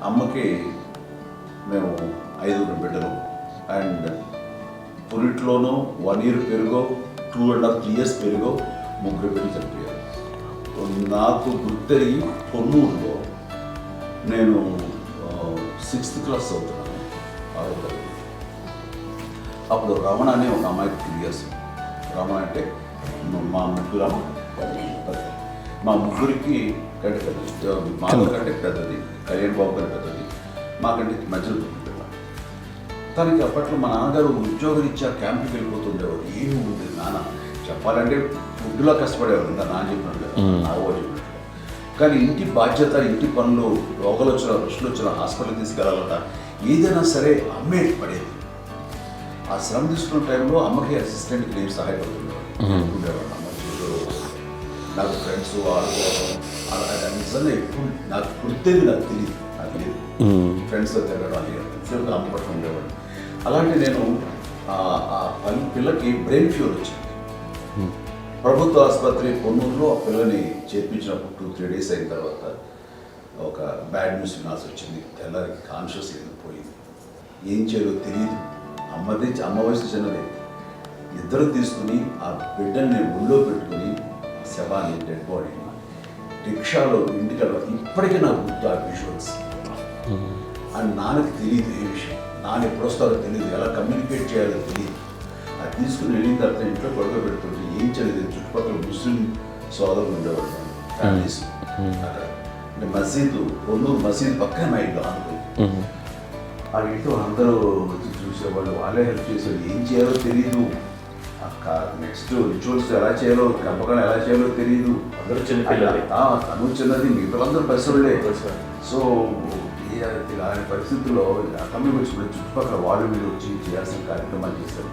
అమ్మకి మేము 5 బిడ్డలు అండ్ పురిట్లోనూ 1 year పెరుగో 2.5 years పెరుగో 3 బిడ్డలు చనిపోయారు. నాకు గుర్తెరిగి పొన్నూరులో నేను 6th class చదువుతున్నాను, 6వ తరగతి. అప్పుడు రమణ అనే ఒక అమ్మాయికి 2 years. రమణ అంటే మా ముగ్గురికి కంటే పెద్దది, మాకంటే పెద్దది, కళ్యాణ్ బాబు గారి పెద్దది, మాకంటే మధ్యలో పిల్ల. తనకి అప్పట్లో మా నాన్నగారు ఉద్యోగరీత్యా క్యాంపుకి వెళ్ళిపోతుండేవారు. ఏమి ఉంది నాన్న చెప్పాలంటే ఫుడ్లో కష్టపడేవారు, ఇంకా నాన్న చెప్పినట్టు చెప్పినట్టు. కానీ ఇంటి బాధ్యత, ఇంటి పనులు, రోగాలు వచ్చిన రుషులు వచ్చిన హాస్పిటల్ తీసుకెళ్ళాలట ఏదైనా సరే అమ్మే పడేది. ఆ శ్రమ తీసుకున్న టైంలో అమ్మకి అసిస్టెంట్కి నేను సహాయపడుతుండేవాడు ఉండేవాడు. అమ్మ చూడరు, నాకు ఫ్రెండ్స్ ఆడుకోవడం అలా నిజంగా ఎప్పుడు నాకు గుర్తేది, నాకు తెలియదు ఫ్రెండ్స్తో తిరగడం అది సేపు అమ్మ పట్ల ఉండేవాడు. అలాంటి నేను ఆ పిల్లకి బ్రెయిన్ ఫ్యూర్ వచ్చింది. ప్రభుత్వ ఆసుపత్రి పొన్నూరులో ఆ పిల్లని చేర్పించినప్పుడు 2-3 days అయిన తర్వాత ఒక బ్యాడ్ న్యూస్ వినాల్సి వచ్చింది. తెల్లారికి కాన్షియస్ పోయింది, ఏం చేయాలో తెలియదు. అమ్మ వయసు చిన్నదే. ఇద్దరు తీసుకుని ఆ బిడ్డల్ని ఒళ్ళో పెట్టుకుని శవాన్ని, డెడ్ బాడీని రిక్షాలో ఇంటికి వెళ్ళాలి. ఇప్పటికీ నాకు గుర్తు ఆ విజువల్స్. అండ్ నాన్నకి తెలియదు ఏ విషయం, నాన్న ఎప్పుడు వస్తారో తెలియదు, ఎలా కమ్యూనికేట్ చేయాలో తెలియదు. అది తీసుకుని వెళ్ళిన తర్వాత ఇంట్లో పడుకోబెడుతుంటే ఏం చేయలేదు. చుట్టుపక్కల ముస్లిం సోదరులు ఉండేవాళ్ళు, ఫ్యామిలీస్ అక్కడ. అంటే మసీదు, పొన్నూరు మసీదు పక్కన మా ఇంట్లో అనుకుంది. ఆ ఇంట్లో అందరూ వచ్చి చూసేవాళ్ళు, వాళ్ళే హెల్ప్ చేసేవాళ్ళు. ఏం చేయాలో తెలియదు. నెక్స్ట్ రిచువల్స్ ఎలా చేయాలో, కంపకం ఎలా చేయాలో తెలియదు. అందరూ చిన్నపిల్లలే, తను చిన్నది, మిగతాందరూ పరిసరులే. సో ఇలాంటి పరిస్థితుల్లో కమ్యూనికేషన్ చుట్టుపక్కల వాళ్ళు వీళ్ళు వచ్చి చేయాల్సిన కార్యక్రమాలు చేశారు.